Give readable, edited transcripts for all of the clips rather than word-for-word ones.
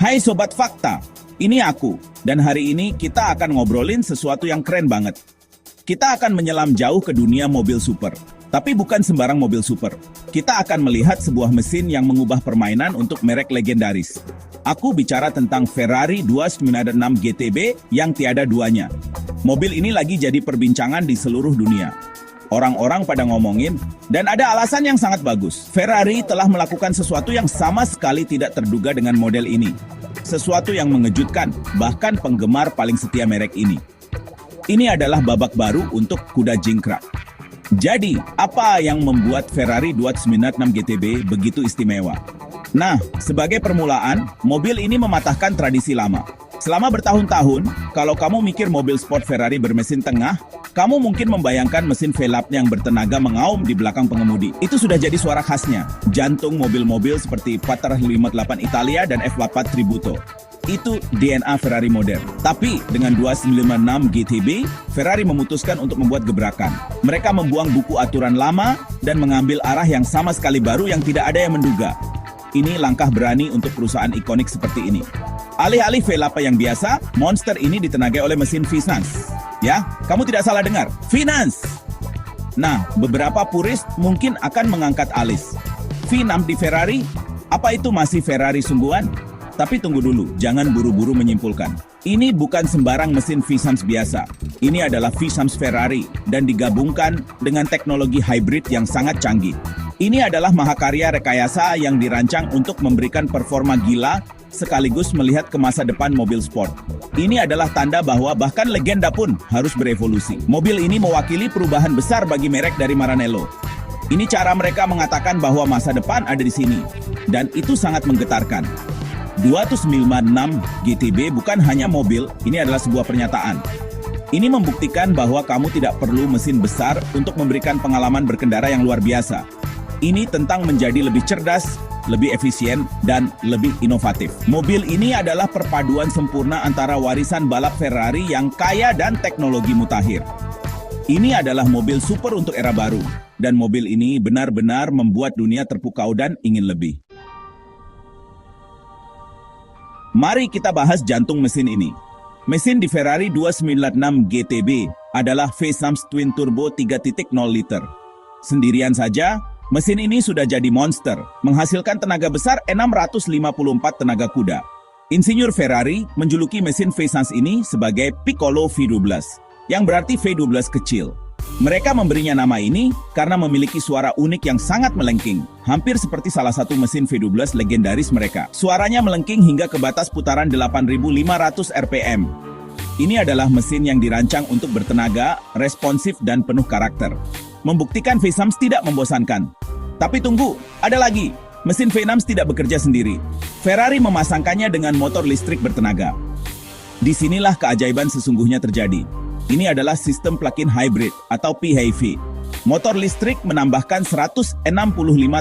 Hai Sobat Fakta, ini aku, dan hari ini kita akan ngobrolin sesuatu yang keren banget. Kita akan menyelam jauh ke dunia mobil super, tapi bukan sembarang mobil super. Kita akan melihat sebuah mesin yang mengubah permainan untuk merek legendaris. Aku bicara tentang Ferrari 296 GTB yang tiada duanya. Mobil ini lagi jadi perbincangan di seluruh dunia. Orang-orang pada ngomongin, dan ada alasan yang sangat bagus. Ferrari telah melakukan sesuatu yang sama sekali tidak terduga dengan model ini. Sesuatu yang mengejutkan, bahkan penggemar paling setia merek ini. Ini adalah babak baru untuk kuda jingkrak. Jadi, apa yang membuat Ferrari 296 GTB begitu istimewa? Nah, sebagai permulaan, mobil ini mematahkan tradisi lama. Selama bertahun-tahun, kalau kamu mikir mobil sport Ferrari bermesin tengah, kamu mungkin membayangkan mesin V8 yang bertenaga mengaum di belakang pengemudi. Itu sudah jadi suara khasnya, jantung mobil-mobil seperti 458 Italia dan F8 Tributo. Itu DNA Ferrari modern. Tapi dengan 296 GTB, Ferrari memutuskan untuk membuat gebrakan. Mereka membuang buku aturan lama dan mengambil arah yang sama sekali baru yang tidak ada yang menduga. Ini langkah berani untuk perusahaan ikonik seperti ini. Alih-alih V8 yang biasa, monster ini ditenagai oleh mesin V6. Ya, kamu tidak salah dengar, V6. Nah, beberapa puris mungkin akan mengangkat alis. V6 di Ferrari, apa itu masih Ferrari sungguhan? Tapi tunggu dulu, jangan buru-buru menyimpulkan. Ini bukan sembarang mesin V6 biasa. Ini adalah V6 Ferrari dan digabungkan dengan teknologi hybrid yang sangat canggih. Ini adalah mahakarya rekayasa yang dirancang untuk memberikan performa gila sekaligus melihat ke masa depan mobil sport. Ini adalah tanda bahwa bahkan legenda pun harus berevolusi. Mobil ini mewakili perubahan besar bagi merek dari Maranello. Ini cara mereka mengatakan bahwa masa depan ada di sini. Dan itu sangat menggetarkan. 296 GTB bukan hanya mobil, ini adalah sebuah pernyataan. Ini membuktikan bahwa kamu tidak perlu mesin besar untuk memberikan pengalaman berkendara yang luar biasa. Ini tentang menjadi lebih cerdas, lebih efisien, dan lebih inovatif. Mobil ini adalah perpaduan sempurna antara warisan balap Ferrari yang kaya dan teknologi mutakhir. Ini adalah mobil super untuk era baru, dan mobil ini benar-benar membuat dunia terpukau dan ingin lebih. Mari kita bahas jantung mesin ini. Mesin di Ferrari 296 GTB adalah V6 Twin Turbo 3.0 liter. Sendirian saja, mesin ini sudah jadi monster, menghasilkan tenaga besar 654 tenaga kuda. Insinyur Ferrari menjuluki mesin V6 ini sebagai Piccolo V12, yang berarti V12 kecil. Mereka memberinya nama ini karena memiliki suara unik yang sangat melengking, hampir seperti salah satu mesin V12 legendaris mereka. Suaranya melengking hingga ke batas putaran 8.500 RPM. Ini adalah mesin yang dirancang untuk bertenaga, responsif, dan penuh karakter. Membuktikan V6 tidak membosankan. Tapi tunggu, ada lagi. Mesin V6 tidak bekerja sendiri. Ferrari memasangkannya dengan motor listrik bertenaga. Disinilah keajaiban sesungguhnya terjadi. Ini adalah sistem plug-in hybrid atau PHEV. Motor listrik menambahkan 165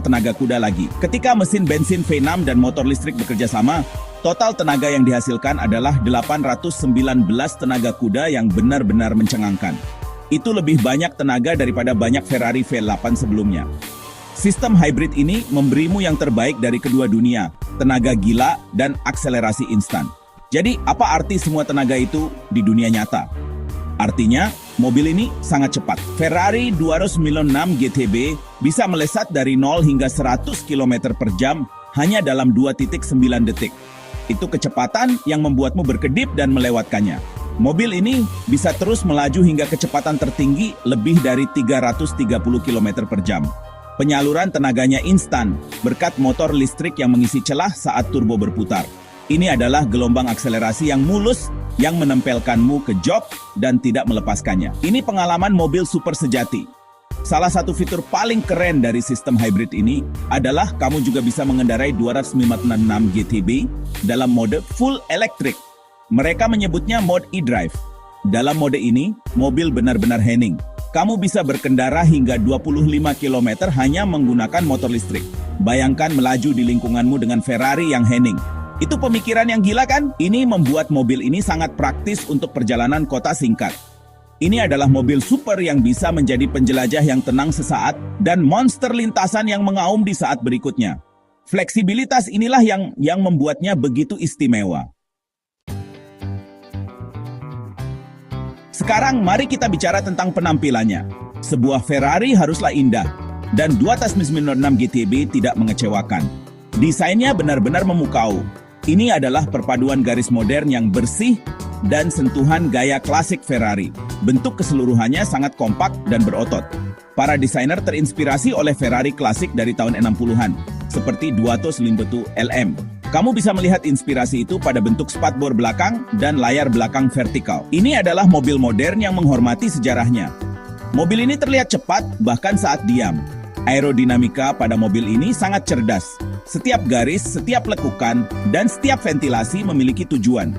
tenaga kuda lagi. Ketika mesin bensin V6 dan motor listrik bekerja sama, total tenaga yang dihasilkan adalah 819 tenaga kuda yang benar-benar mencengangkan. Itu lebih banyak tenaga daripada banyak Ferrari V8 sebelumnya. Sistem hybrid ini memberimu yang terbaik dari kedua dunia, tenaga gila dan akselerasi instan. Jadi, apa arti semua tenaga itu di dunia nyata? Artinya, mobil ini sangat cepat. Ferrari 296 GTB bisa melesat dari 0 hingga 100 km per jam hanya dalam 2.9 detik. Itu kecepatan yang membuatmu berkedip dan melewatkannya. Mobil ini bisa terus melaju hingga kecepatan tertinggi lebih dari 330 km per jam. Penyaluran tenaganya instan berkat motor listrik yang mengisi celah saat turbo berputar. Ini adalah gelombang akselerasi yang mulus yang menempelkanmu ke jok dan tidak melepaskannya. Ini pengalaman mobil super sejati. Salah satu fitur paling keren dari sistem hybrid ini adalah kamu juga bisa mengendarai 296 GTB dalam mode full electric. Mereka menyebutnya mode e-drive. Dalam mode ini, mobil benar-benar hening. Kamu bisa berkendara hingga 25 km hanya menggunakan motor listrik. Bayangkan melaju di lingkunganmu dengan Ferrari yang hening. Itu pemikiran yang gila kan? Ini membuat mobil ini sangat praktis untuk perjalanan kota singkat. Ini adalah mobil super yang bisa menjadi penjelajah yang tenang sesaat dan monster lintasan yang mengaum di saat berikutnya. Fleksibilitas inilah yang membuatnya begitu istimewa. Sekarang mari kita bicara tentang penampilannya. Sebuah Ferrari haruslah indah, dan 296 GTB tidak mengecewakan. Desainnya benar-benar memukau. Ini adalah perpaduan garis modern yang bersih dan sentuhan gaya klasik Ferrari. Bentuk keseluruhannya sangat kompak dan berotot. Para desainer terinspirasi oleh Ferrari klasik dari tahun 60-an, seperti Duato Slimbetu LM. Kamu bisa melihat inspirasi itu pada bentuk spatbor belakang dan layar belakang vertikal. Ini adalah mobil modern yang menghormati sejarahnya. Mobil ini terlihat cepat bahkan saat diam. Aerodinamika pada mobil ini sangat cerdas. Setiap garis, setiap lekukan, dan setiap ventilasi memiliki tujuan.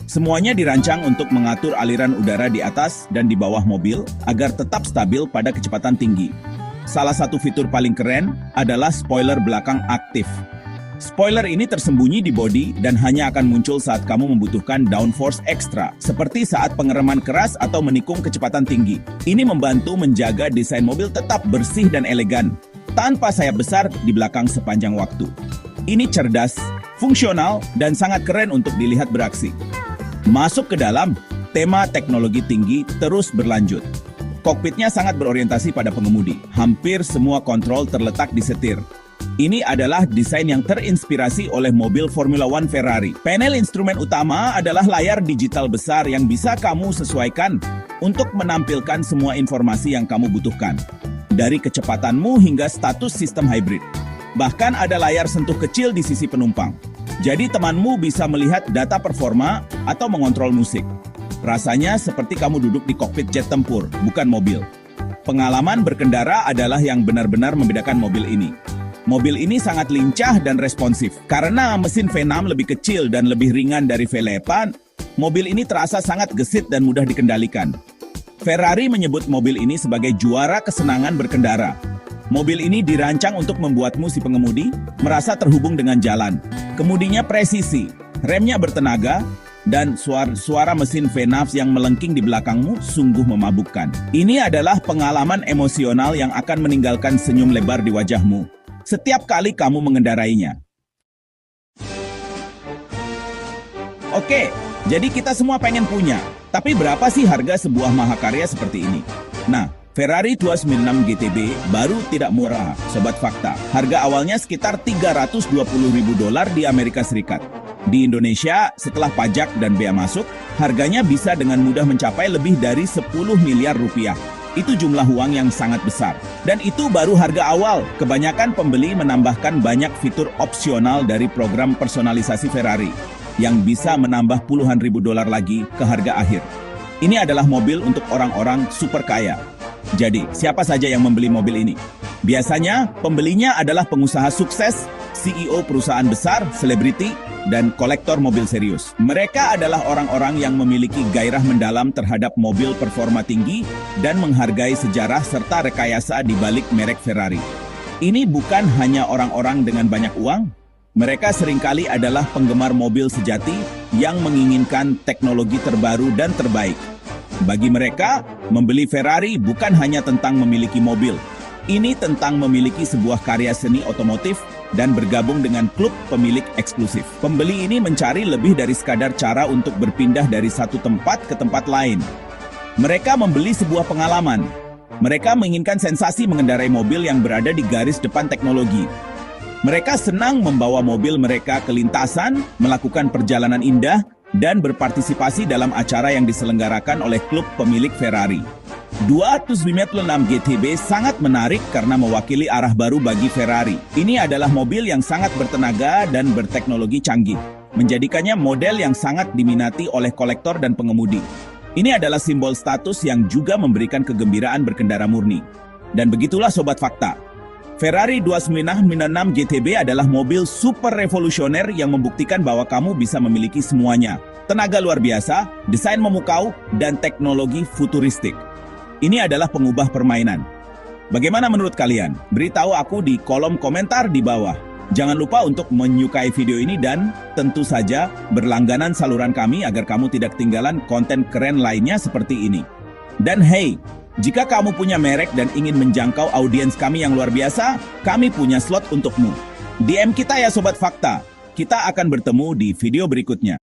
Semuanya dirancang untuk mengatur aliran udara di atas dan di bawah mobil agar tetap stabil pada kecepatan tinggi. Salah satu fitur paling keren adalah spoiler belakang aktif. Spoiler ini tersembunyi di bodi dan hanya akan muncul saat kamu membutuhkan downforce ekstra, seperti saat pengereman keras atau menikung kecepatan tinggi. Ini membantu menjaga desain mobil tetap bersih dan elegan, tanpa sayap besar di belakang sepanjang waktu. Ini cerdas, fungsional, dan sangat keren untuk dilihat beraksi. Masuk ke dalam, tema teknologi tinggi terus berlanjut. Kokpitnya sangat berorientasi pada pengemudi. Hampir semua kontrol terletak di setir. Ini adalah desain yang terinspirasi oleh mobil Formula One Ferrari. Panel instrumen utama adalah layar digital besar yang bisa kamu sesuaikan untuk menampilkan semua informasi yang kamu butuhkan. Dari kecepatanmu hingga status sistem hybrid. Bahkan ada layar sentuh kecil di sisi penumpang. Jadi temanmu bisa melihat data performa atau mengontrol musik. Rasanya seperti kamu duduk di kokpit jet tempur, bukan mobil. Pengalaman berkendara adalah yang benar-benar membedakan mobil ini. Mobil ini sangat lincah dan responsif. Karena mesin V6 lebih kecil dan lebih ringan dari V8, mobil ini terasa sangat gesit dan mudah dikendalikan. Ferrari menyebut mobil ini sebagai juara kesenangan berkendara. Mobil ini dirancang untuk membuatmu si pengemudi merasa terhubung dengan jalan. Kemudinya presisi, remnya bertenaga, dan suara mesin V6 yang melengking di belakangmu sungguh memabukkan. Ini adalah pengalaman emosional yang akan meninggalkan senyum lebar di wajahmu setiap kali kamu mengendarainya. Oke, jadi kita semua pengen punya. Tapi berapa sih harga sebuah mahakarya seperti ini? Nah, Ferrari 296 GTB baru tidak murah, Sobat Fakta. Harga awalnya sekitar $320.000 di Amerika Serikat. Di Indonesia, setelah pajak dan bea masuk, harganya bisa dengan mudah mencapai lebih dari 10 miliar rupiah. Itu jumlah uang yang sangat besar. Dan itu baru harga awal. Kebanyakan pembeli menambahkan banyak fitur opsional dari program personalisasi Ferrari yang bisa menambah puluhan ribu dolar lagi ke harga akhir. Ini adalah mobil untuk orang-orang super kaya. Jadi, siapa saja yang membeli mobil ini? Biasanya, pembelinya adalah pengusaha sukses, CEO perusahaan besar, selebriti, dan kolektor mobil serius. Mereka adalah orang-orang yang memiliki gairah mendalam terhadap mobil performa tinggi dan menghargai sejarah serta rekayasa di balik merek Ferrari. Ini bukan hanya orang-orang dengan banyak uang. Mereka seringkali adalah penggemar mobil sejati yang menginginkan teknologi terbaru dan terbaik. Bagi mereka, membeli Ferrari bukan hanya tentang memiliki mobil. Ini tentang memiliki sebuah karya seni otomotif dan bergabung dengan klub pemilik eksklusif. Pembeli ini mencari lebih dari sekadar cara untuk berpindah dari satu tempat ke tempat lain. Mereka membeli sebuah pengalaman. Mereka menginginkan sensasi mengendarai mobil yang berada di garis depan teknologi. Mereka senang membawa mobil mereka ke lintasan, melakukan perjalanan indah, dan berpartisipasi dalam acara yang diselenggarakan oleh klub pemilik Ferrari. 296 GTB sangat menarik karena mewakili arah baru bagi Ferrari. Ini adalah mobil yang sangat bertenaga dan berteknologi canggih, menjadikannya model yang sangat diminati oleh kolektor dan pengemudi. Ini adalah simbol status yang juga memberikan kegembiraan berkendara murni. Dan begitulah Sobat Fakta. Ferrari 296 GTB adalah mobil super revolusioner yang membuktikan bahwa kamu bisa memiliki semuanya. Tenaga luar biasa, desain memukau, dan teknologi futuristik. Ini adalah pengubah permainan. Bagaimana menurut kalian? Beritahu aku di kolom komentar di bawah. Jangan lupa untuk menyukai video ini dan tentu saja berlangganan saluran kami agar kamu tidak ketinggalan konten keren lainnya seperti ini. Dan hey, jika kamu punya merek dan ingin menjangkau audiens kami yang luar biasa, kami punya slot untukmu. DM kita ya Sobat Fakta. Kita akan bertemu di video berikutnya.